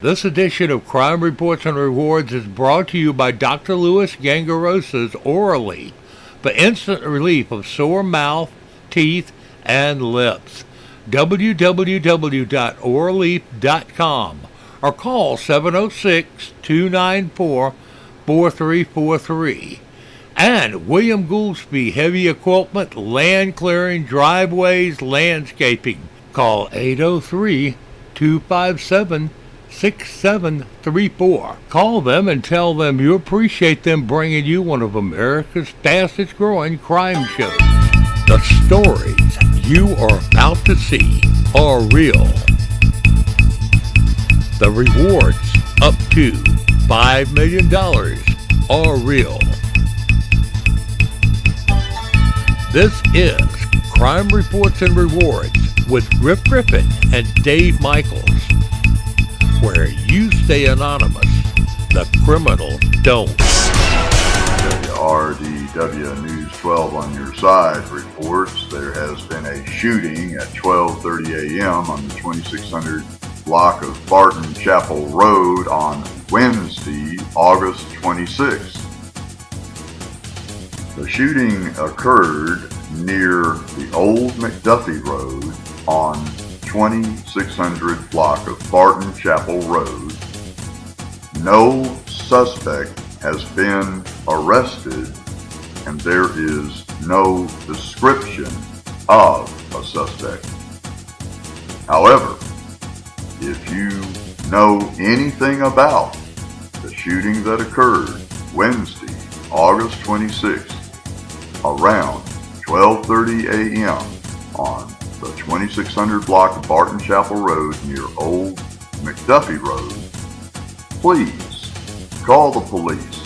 This edition of Crime Reports and Rewards is brought to you by Dr. Louis Gangarosa's Orally for instant relief of sore mouth, teeth, and lips. www.oraleaf.com or call 706-294-4343. And William Goolsby Heavy Equipment, Land Clearing, Driveways, Landscaping. Call 803-257-6734. Call them and tell them you appreciate them bringing you one of America's fastest growing crime shows. The stories you are about to see are real. The rewards up to $5 million are real. This is Crime Reports and Rewards with Rick Griffin and Dave Michaels, where you stay anonymous, the criminals don't. WRDW News 12 on your side reports there has been a shooting at 12:30 a.m. on the 2600 block of Barton Chapel Road on Wednesday, August 26th. The shooting occurred near the old McDuffie Road on 2600 block of Barton Chapel Road. No suspect has been arrested, and there is no description of a suspect. However, if you know anything about the shooting that occurred Wednesday, August 26th, around 12:30 a.m. on the 2600 block of Barton Chapel Road near Old McDuffie Road, please call the police.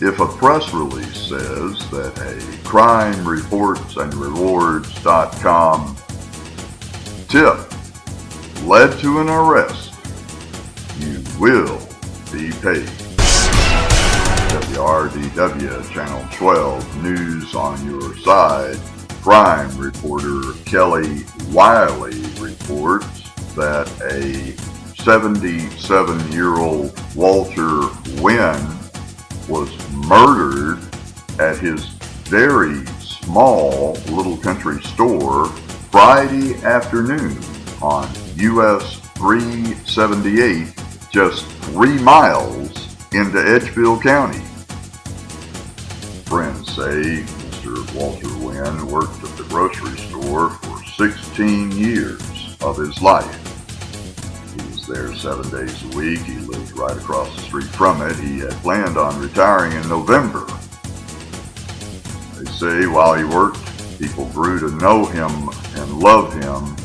If a press release says that a CrimeReportsAndRewards.com tip led to an arrest, you will be paid. WRDW Channel 12 News on your side. Crime reporter Kelly Wiley reports that a 77-year-old Walter Wynn was murdered at his very small little country store Friday afternoon on US 378, just 3 miles into Edgefield County. Friends say Mr. Walter Wynn worked at the grocery store for 16 years of his life. He was there 7 days a week. He lived right across the street from it. He had planned on retiring in November. They say while he worked, people grew to know him and love him,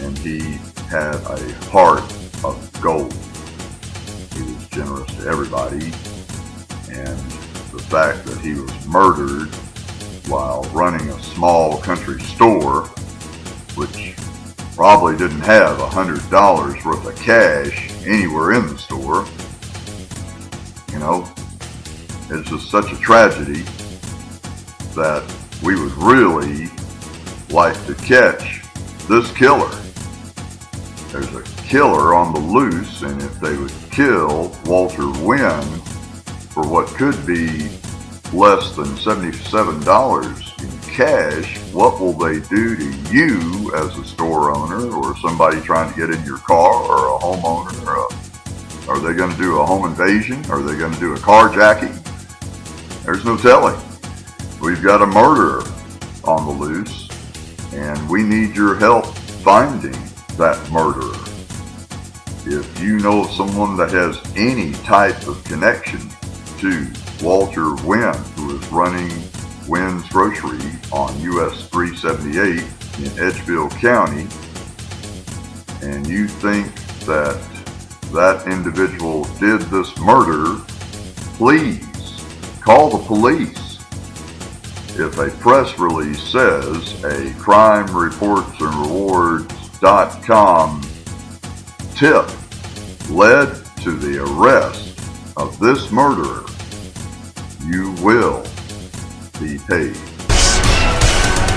and he had a heart of gold. He was generous to everybody, and the fact that he was murdered while running a small country store, which probably didn't have $100 worth of cash anywhere in the store, it's just such a tragedy that we would really like to catch this killer. There's a killer on the loose, and if they would kill Walter Wynn for what could be less than $77 in cash, what will they do to you as a store owner or somebody trying to get in your car, or a homeowner? Are they going to do a home invasion? Are they going to do a carjacking? There's no telling. We've got a murderer on the loose, and we need your help finding that murderer. If you know of someone that has any type of connection to Walter Wynn, who is running Wynn's Grocery on US 378 in Edgefield County, and you think that that individual did this murder, please call the police. If a press release says a CrimeReportsAndRewards.com tip led to the arrest of this murderer, you will be paid.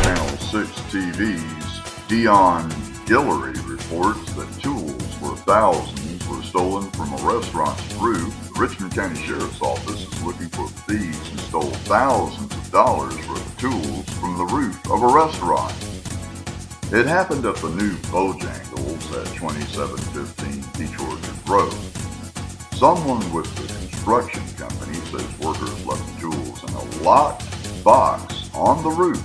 Channel 6 TV's Dion Guillory reports that tools for thousands stolen from a restaurant's roof, the Richmond County Sheriff's Office is looking for thieves who stole thousands of dollars worth of tools from the roof of a restaurant. It happened at the new Bojangles at 2715 Peach Orchard Road. Someone with the construction company says workers left the tools in a locked box on the roof,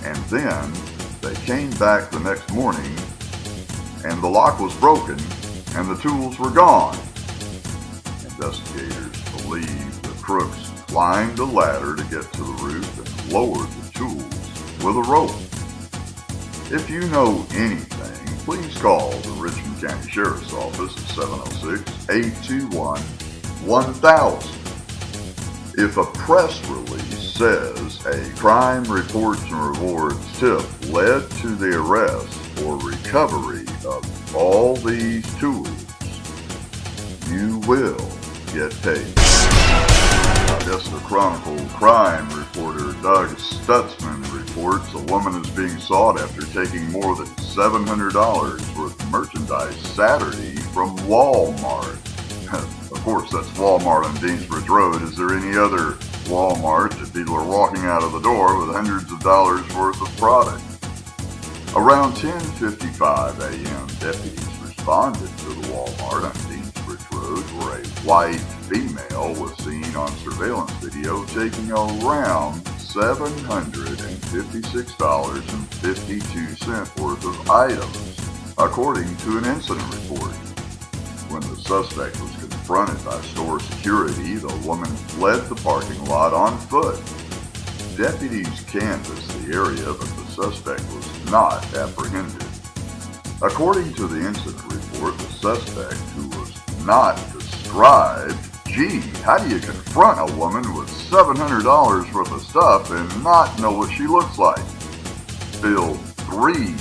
and then they came back the next morning and the lock was broken and the tools were gone. Investigators believe the crooks climbed a ladder to get to the roof and lowered the tools with a rope. If you know anything, please call the Richmond County Sheriff's Office at 706-821-1000. If a press release says a crime reports and rewards tip led to the arrest or recovery of all these tools, you will get paid. Augusta Chronicle crime reporter Doug Stutzman reports a woman is being sought after taking more than $700 worth of merchandise Saturday from Walmart. Of course, that's Walmart on Deansbridge Road. Is there any other Walmart that people are walking out of the door with hundreds of dollars worth of product? Around 10:55 a.m., deputies responded to the Walmart on Deansbridge Road where a white female was seen on surveillance video taking around $756.52 worth of items, according to an incident report. When the suspect was confronted by store security, the woman fled the parking lot on foot. Deputies canvassed the area, but the suspect was not apprehended. According to the incident report, the suspect, who was not described, gee, how do you confront a woman with $700 worth of stuff and not know what she looks like? Filled 3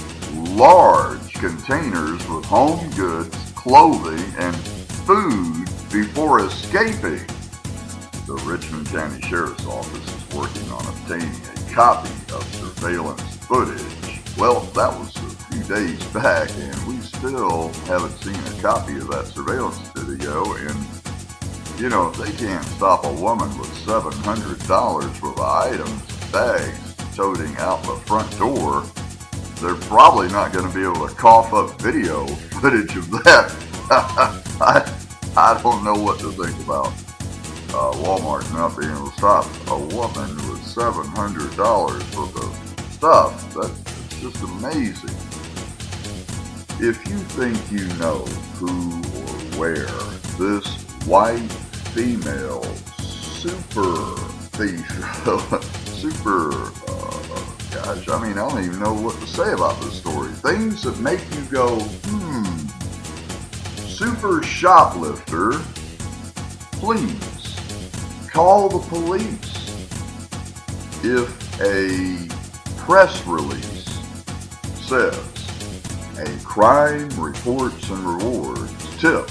large containers with home goods, clothing, and food before escaping. The Richmond County Sheriff's Office is working on obtaining a copy of surveillance footage. Well, that was a few days back, and we still haven't seen a copy of that surveillance video. And, you know, if they can't stop a woman with $700 worth of items, bags, toting out the front door, they're probably not going to be able to cough up video footage of that. I don't know what to think about Walmart not being able to stop a woman with $700 worth of stuff. That's just amazing. If you think you know who or where this white female super thief, gosh, I mean, I don't even know what to say about this story. Things that make you go, super shoplifter, please call the police. If a press release says a crime reports and rewards tip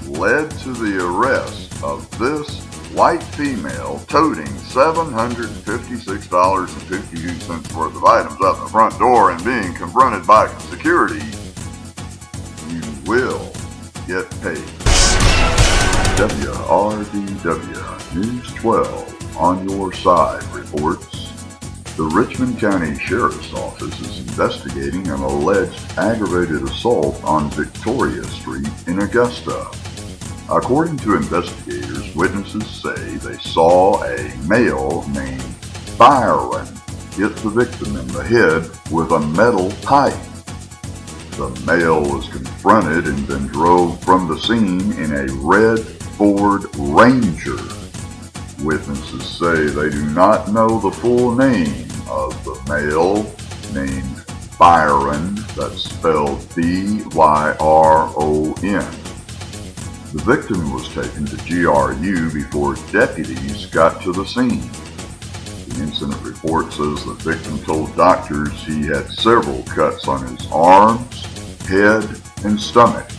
led to the arrest of this white female toting $756.52 worth of items out the front door and being confronted by security, you will get paid. WRDW News 12 on your side reports the Richmond County Sheriff's Office is investigating an alleged aggravated assault on Victoria Street in Augusta. According to investigators, witnesses say they saw a male named Byron hit the victim in the head with a metal pipe. The male was confronted and then drove from the scene in a red Ford Ranger. Witnesses say they do not know the full name of the male named Byron, that's spelled B-Y-R-O-N. The victim was taken to GRU before deputies got to the scene. The incident report says the victim told doctors he had several cuts on his arms, head, and stomach.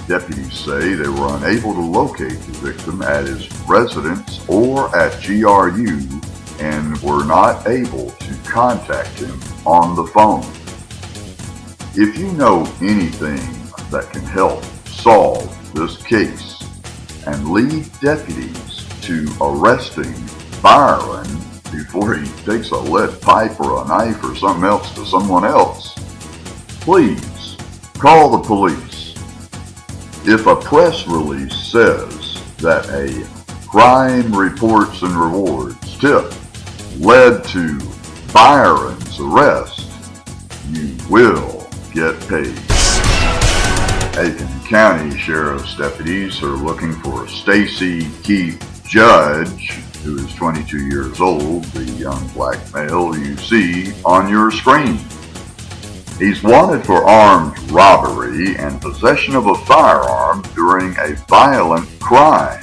Deputies say they were unable to locate the victim at his residence or at GRU and were not able to contact him on the phone. If you know anything that can help solve this case and lead deputies to arresting Byron before he takes a lead pipe or a knife or something else to someone else, please call the police. If a press release says that a crime reports and rewards tip led to Byron's arrest, you will get paid. Aiken County Sheriff's deputies are looking for Stacy Keith Judge, who is 22 years old, the young black male you see on your screen. He's wanted for armed robbery and possession of a firearm during a violent crime.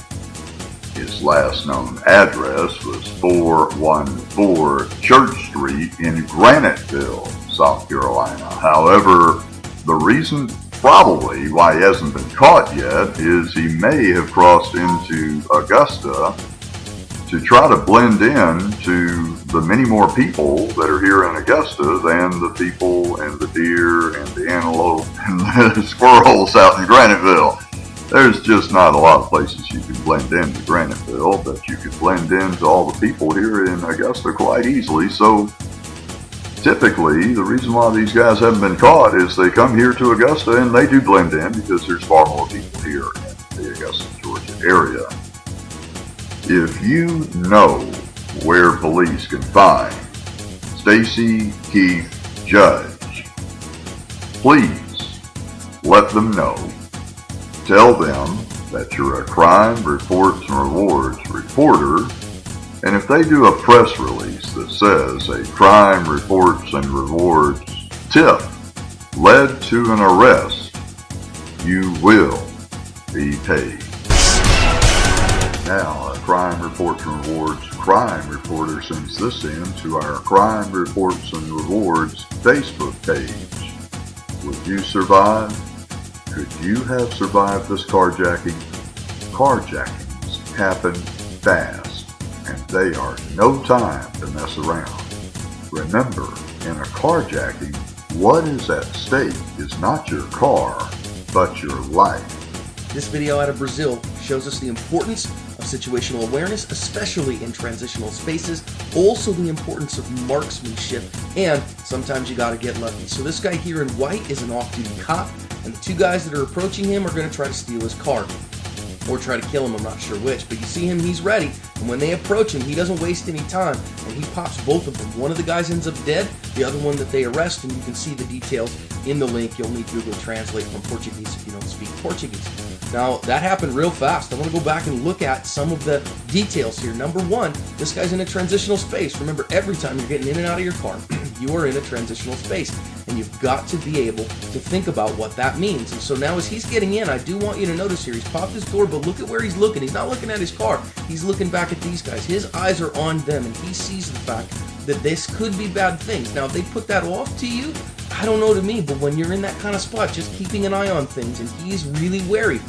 His last known address was 414 Church Street in Graniteville, South Carolina. However, the reason probably why he hasn't been caught yet is he may have crossed into Augusta to try to blend in to the many more people that are here in Augusta than the people and the deer and the antelope and the squirrels out in Graniteville. There's just not a lot of places you can blend into Graniteville, but you can blend into all the people here in Augusta quite easily. So typically, the reason why these guys haven't been caught is they come here to Augusta and they do blend in because there's far more people here in the Augusta, Georgia area. If you know where police can find Stacy Keith Judge, please let them know. Tell them that you're a crime reports and rewards reporter, and if they do a press release that says a crime reports and rewards tip led to an arrest, you will be paid. Now, a crime reports and rewards crime reporter sends this in to our Crime Reports and Rewards Facebook page. Would you survive? Could you have survived this carjacking? Carjackings happen fast, and they are no time to mess around. Remember, in a carjacking, what is at stake is not your car, but your life. This video out of Brazil shows us the importance of situational awareness, especially in transitional spaces, also the importance of marksmanship, and sometimes you gotta get lucky. So this guy here in white is an off-duty cop, and the two guys that are approaching him are gonna try to steal his car. Or try to kill him, I'm not sure which, but you see him, he's ready, and when they approach him, he doesn't waste any time, and he pops both of them. One of the guys ends up dead, the other one that they arrest, and you can see the details in the link. You'll need Google Translate from Portuguese if you don't speak Portuguese. Now, that happened real fast. I want to go back and look at some of the details here. Number one, this guy's in a transitional space. Remember, every time you're getting in and out of your car, you are in a transitional space, and you've got to be able to think about what that means. And so now as he's getting in, I do want you to notice here, he's popped his door, but look at where he's looking. He's not looking at his car. He's looking back at these guys. His eyes are on them, and he sees the fact that this could be bad things. Now, if they put that off to you, I don't know to me, but when you're in that kind of spot, just keeping an eye on things, and he's really wary.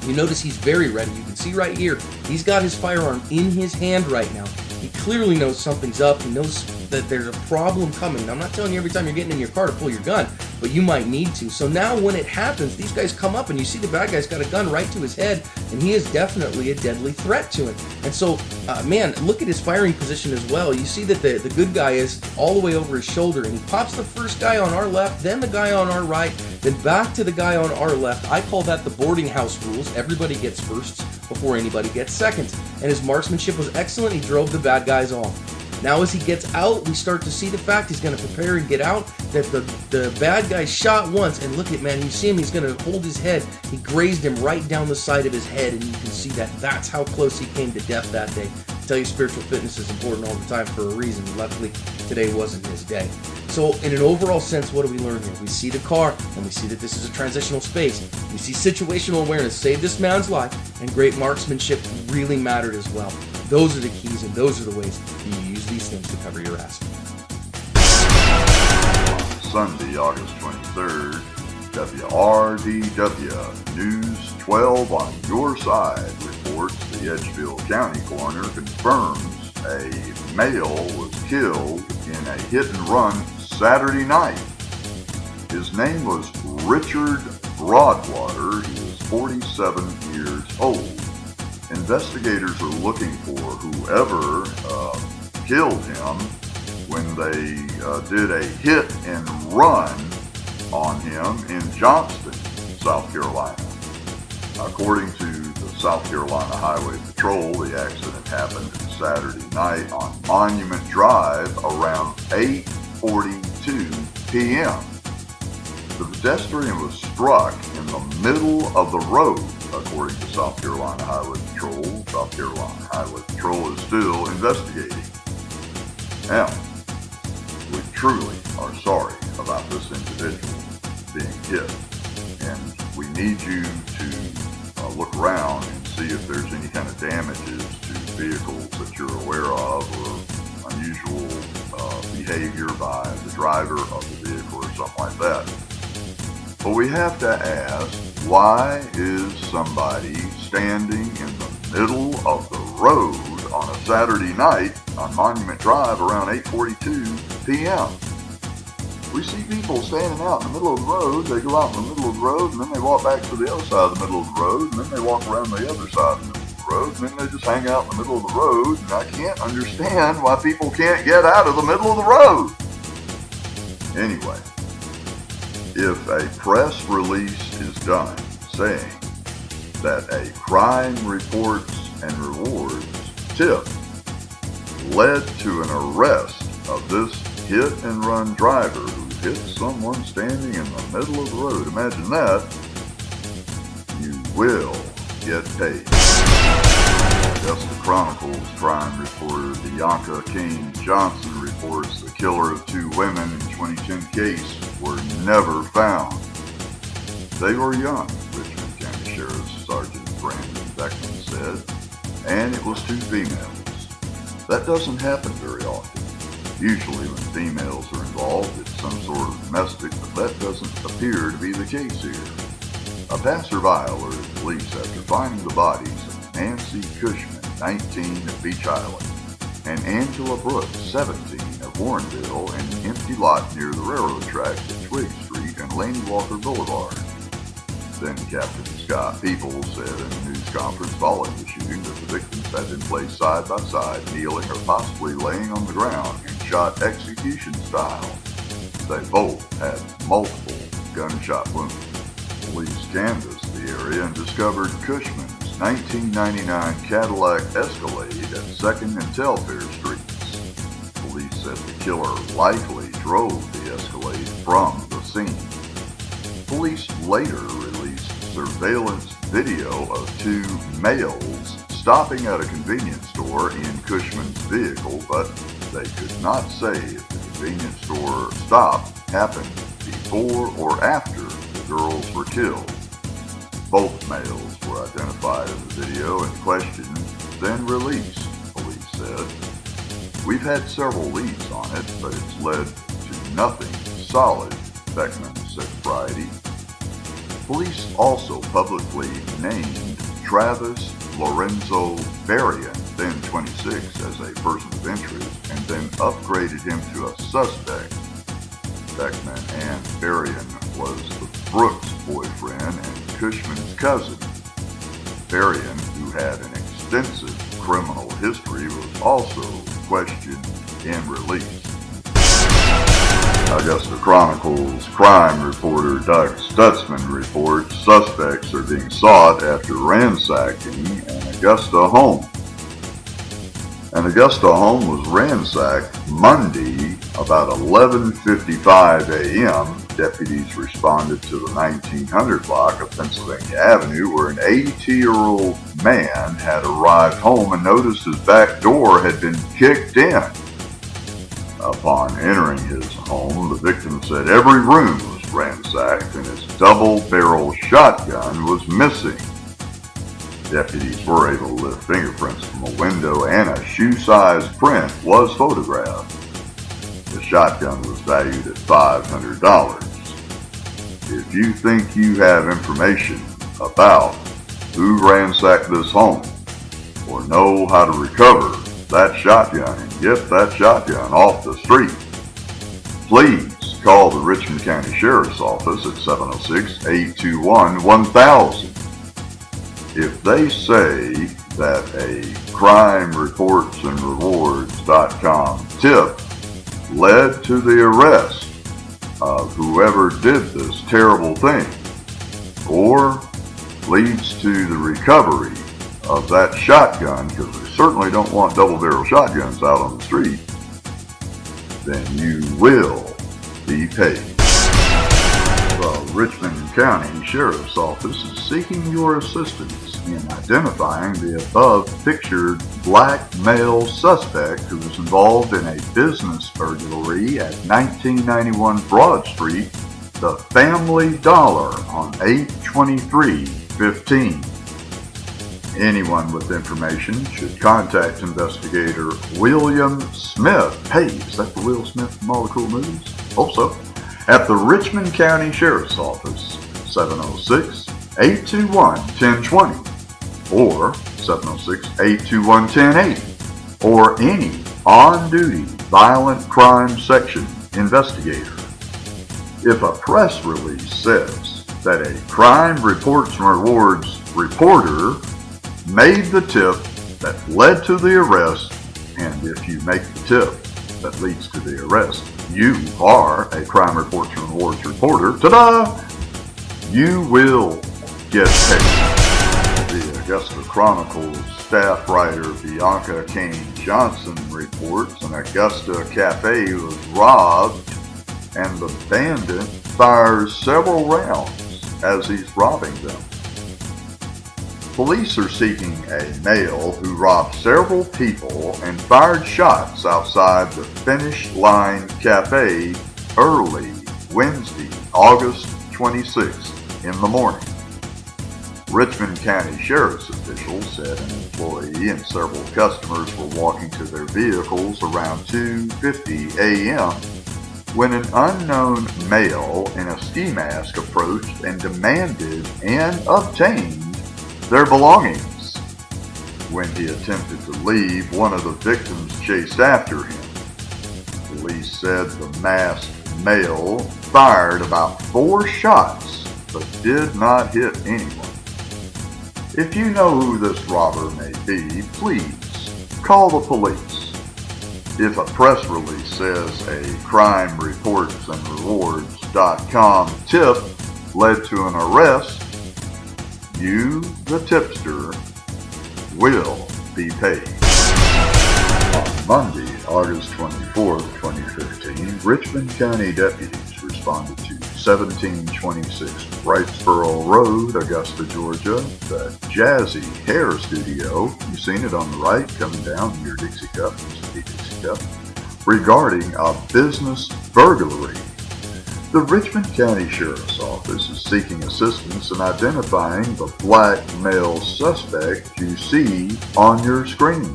You notice he's very ready. You can see right here, he's got his firearm in his hand right now. He clearly knows something's up. He knows that there's a problem coming. Now, I'm not telling you every time you're getting in your car to pull your gun, but you might need to. So now when it happens, these guys come up and you see the bad guy's got a gun right to his head, and he is definitely a deadly threat to him. And so, man, look at his firing position as well. You see that the good guy is all the way over his shoulder, and he pops the first guy on our left, then the guy on our right, then back to the guy on our left. I call that the boarding house rules. Everybody gets firsts before anybody gets seconds. And his marksmanship was excellent. He drove the bad guys off. Now as he gets out, we start to see the fact he's going to prepare and get out, that the bad guy shot once, and look at, man, you see him, he's going to hold his head. He grazed him right down the side of his head, and you can see that that's how close he came to death that day. I tell you, spiritual fitness is important all the time for a reason. Luckily, today wasn't his day. So in an overall sense, what do we learn here? We see the car, and we see that this is a transitional space. We see situational awareness saved this man's life, and great marksmanship really mattered as well. Those are the keys, and those are the ways you use these things to cover your ass. Sunday, August 23rd, WRDW News 12 on your side reports the Edgefield County coroner confirms a male was killed in a hit-and-run Saturday night. His name was Richard Broadwater. He was 47 years old. Investigators are looking for whoever killed him when they did a hit and run on him in Johnston, South Carolina. According to the South Carolina Highway Patrol, the accident happened Saturday night on Monument Drive around 8:42 p.m. The pedestrian was struck in the middle of the road, according to South Carolina Highway Patrol. South Carolina Highway Patrol is still investigating. Now, we truly are sorry about this individual being hit, and we need you to look around and see if there's any kind of damages to vehicles that you're aware of, or unusual behavior by the driver of the vehicle or something like that. But we have to ask, why is somebody standing in the middle of the road on a Saturday night on Monument Drive around 8:42 p.m.? We see people standing out in the middle of the road. They go out in the middle of the road, and then they walk back to the other side of the middle of the road, and then they walk around the other side of the middle of the road, and then they just hang out in the middle of the road. And I can't understand why people can't get out of the middle of the road. Anyway, if a press release is done saying that a crime reports and rewards tip led to an arrest of this hit and run driver who hit someone standing in the middle of the road, imagine that, you will get paid. Augusta Chronicles crime reporter Bianca Kane Johnson reports the killer of two women in 2010 case were never found. They were young, Richmond County Sheriff Sergeant Brandon Beckman said, and it was two females. That doesn't happen very often. Usually when females are involved, it's some sort of domestic, but that doesn't appear to be the case here. A passerby alerted police after finding the bodies of Nancy Cushman, 19, of Beach Island, and Angela Brooks, 17, of Warrenville, in an empty lot near the railroad tracks at Twig Street and Laney Walker Boulevard. Then Captain Scott Peoples said in a news conference following the shooting that the victims had been placed side by side, kneeling or possibly laying on the ground and shot execution style. They both had multiple gunshot wounds. Police canvassed the area and discovered Cushman's 1999 Cadillac Escalade at 2nd and Telfair Streets. Police said the killer likely drove the Escalade from the scene. Police later released surveillance video of two males stopping at a convenience store in Cushman's vehicle, but they could not say if the convenience store stop happened before or after the girls were killed. Both males were identified in the video and questioned, then released, police said. We've had several leads on it, but it's led to nothing solid, Beckman said Friday. Police also publicly named Travis Lorenzo Berrien, then 26, as a person of interest, and then upgraded him to a suspect. Beckman and Berrien was the Brooks boyfriend and Cushman's cousin. Berrien, who had an extensive criminal history, was also questioned and released. Augusta Chronicles crime reporter Doug Stutzman reports suspects are being sought after ransacking an Augusta home. An Augusta home was ransacked Monday about 11:55 a.m. Deputies responded to the 1900 block of Pennsylvania Avenue where an 82-year-old man had arrived home and noticed his back door had been kicked in. Upon entering his home, the victim said every room was ransacked and his double-barrel shotgun was missing. Deputies were able to lift fingerprints from a window and a shoe-sized print was photographed. The shotgun was valued at $500. If you think you have information about who ransacked this home or know how to recover that shotgun and get that shotgun off the street, please call the Richmond County Sheriff's Office at 706-821-1000. If they say that a CrimeReportsAndRewards.com tip led to the arrest of whoever did this terrible thing, or leads to the recovery of that shotgun, because we certainly don't want double-barrel shotguns out on the street, then you will be paid. The Richmond County Sheriff's Office is seeking your assistance in identifying the above-pictured black male suspect who was involved in a business burglary at 1991 Broad Street, the Family Dollar, on 8/23/15. Anyone with information should contact investigator William Smith. Hey, is that the Will Smith from all the cool movies? Hope so. At the Richmond County Sheriff's Office, 706-821-1020 or 706-821-1080, or any on-duty violent crime section investigator. If a press release says that a Crime Reports and Rewards reporter made the tip that led to the arrest, and if you make the tip that leads to the arrest, you are a Crime Reports and Rewards reporter, ta-da! You will get paid. The Augusta Chronicle's staff writer Bianca Kane Johnson reports an Augusta cafe was robbed and the bandit fires several rounds as he's robbing them. Police are seeking a male who robbed several people and fired shots outside the Finish Line Cafe early Wednesday, August 26th in the morning. Richmond County Sheriff's officials said an employee and several customers were walking to their vehicles around 2:50 a.m. when an unknown male in a ski mask approached and demanded and obtained their belongings. When he attempted to leave, one of the victims chased after him. Police said the masked male fired about 4 shots but did not hit anyone. If you know who this robber may be, please call the police. If a press release says a CrimeReportsAndRewards.com tip led to an arrest, you, the tipster, will be paid. On Monday, August 24th, 2015, Richmond County deputies responded to 1726 Wrightsboro Road, Augusta, Georgia, the Jazzy Hair Studio, you've seen it on the right coming down near Dixie Cup, regarding a business burglary. The Richmond County Sheriff's Office is seeking assistance in identifying the black male suspect you see on your screen.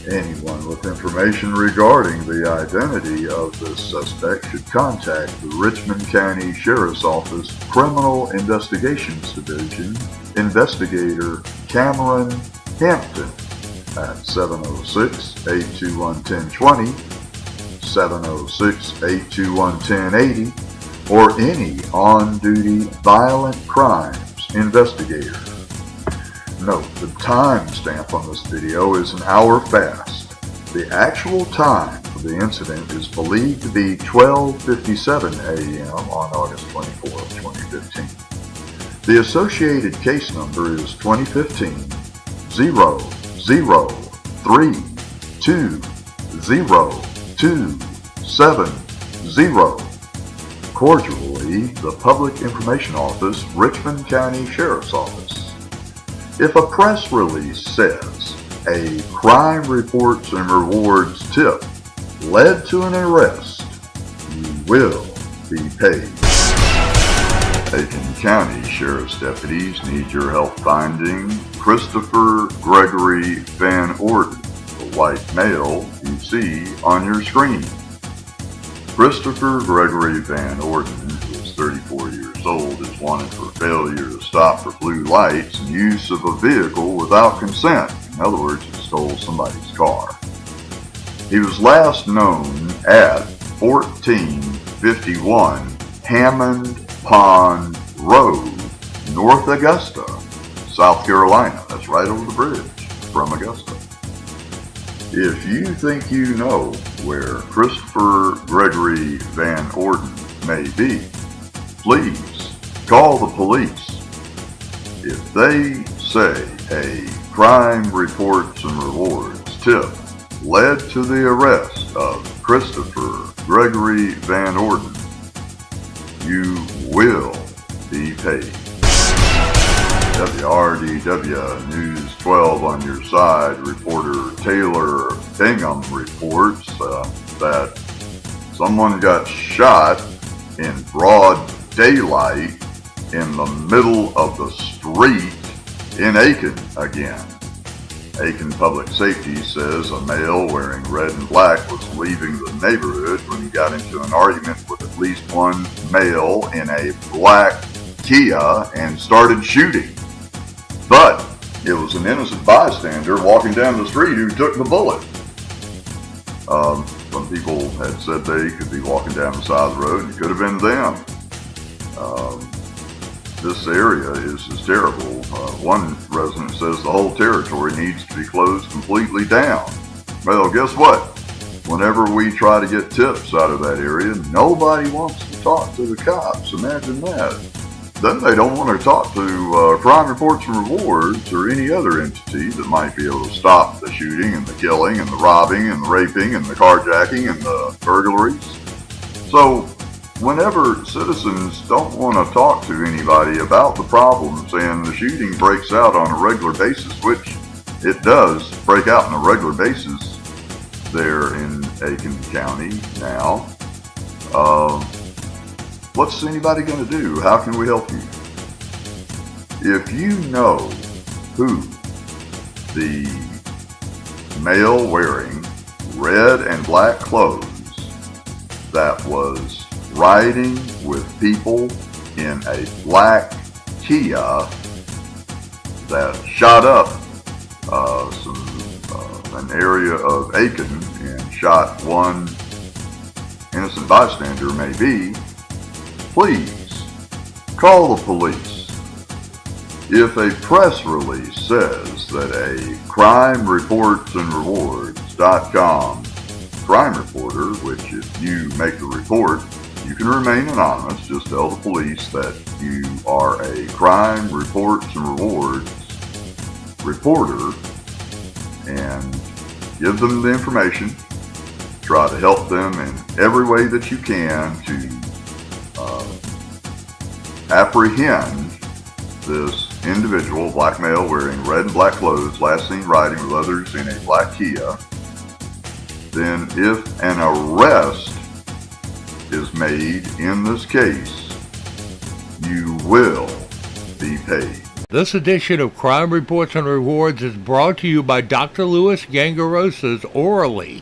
Anyone with information regarding the identity of this suspect should contact the Richmond County Sheriff's Office Criminal Investigations Division Investigator Cameron Hampton at 706-821-1020, 706-821-1080, or any on-duty violent crimes investigator. Note, the timestamp on this video is an hour fast. The actual time of the incident is believed to be 12:57 a.m. on August 24, 2015. The associated case number is 2015-003-20270. Cordially, the Public Information Office, Richmond County Sheriff's Office. If a press release says a Crime Reports and Rewards tip led to an arrest, you will be paid. Aiken County Sheriff's deputies need your help finding Christopher Gregory Van Orden, the white male you see on your screen. Christopher Gregory Van Orden, who is 34 years old, is wanted for failure to stop for blue lights and use of a vehicle without consent. In other words, he stole somebody's car. He was last known at 1451 Hammond Pond Road, North Augusta, South Carolina. That's right over the bridge from Augusta. If you think you know where Christopher Gregory Van Orden may be, please call the police. If they say a crime reports and rewards tip led to the arrest of Christopher Gregory Van Orden, you will be paid. WRDW News 12 on your side, reporter Taylor Bingham reports that someone got shot in broad daylight in the middle of the street in Aiken again. Aiken Public Safety says a male wearing red and black was leaving the neighborhood when he got into an argument with at least one male in a black Kia and started shooting. But it was an innocent bystander walking down the street who took the bullet. Some people had said they could be walking down the side of the road and it could have been them. This area is just terrible. One resident says the whole territory needs to be closed completely down. Well, guess what? Whenever we try to get tips out of that area, nobody wants to talk to the cops. Imagine that. Then they don't want to talk to Crime Reports and Rewards or any other entity that might be able to stop the shooting and the killing and the robbing and the raping and the carjacking and the burglaries. So whenever citizens don't want to talk to anybody about the problems and the shooting breaks out on a regular basis, which it does break out on a regular basis there in Aiken County now, what's anybody going to do? How can we help you? If you know who the male wearing red and black clothes that was riding with people in a black Kia that shot up an area of Aiken and shot one innocent bystander maybe, please call the police. If a press release says that a CrimeReportsAndRewards.com crime reporter, which if you make the report, you can remain anonymous, just tell the police that you are a Crime Reports and Rewards reporter and give them the information. Try to help them in every way that you can to apprehend this individual, black male wearing red and black clothes, last seen riding with others in a black Kia. Then if an arrest is made in this case, you will be paid. This edition of Crime Reports and Rewards is brought to you by Dr. Louis Gangarosa's Orally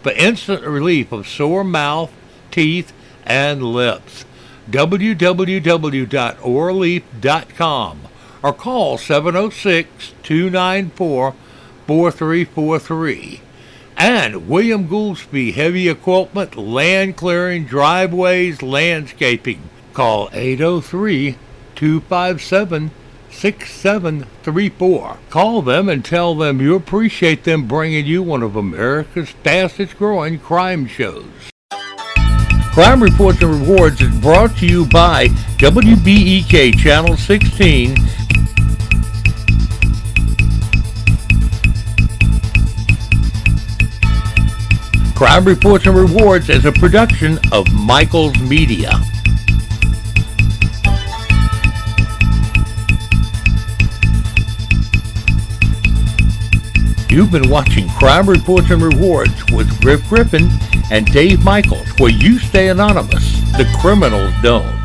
for instant relief of sore mouth, teeth, and lips. www.oraleaf.com or call 706-294-4343. And William Goolsby Heavy Equipment, Land Clearing, Driveways, Landscaping. Call 803-257-6734. Call them and tell them you appreciate them bringing you one of America's fastest growing crime shows. Crime Reports and Rewards is brought to you by WBEK Channel 16. Crime Reports and Rewards is a production of Michael's Media. You've been watching Crime Reports and Rewards with Griff Griffin and Dave Michaels, where you stay anonymous, the criminals don't.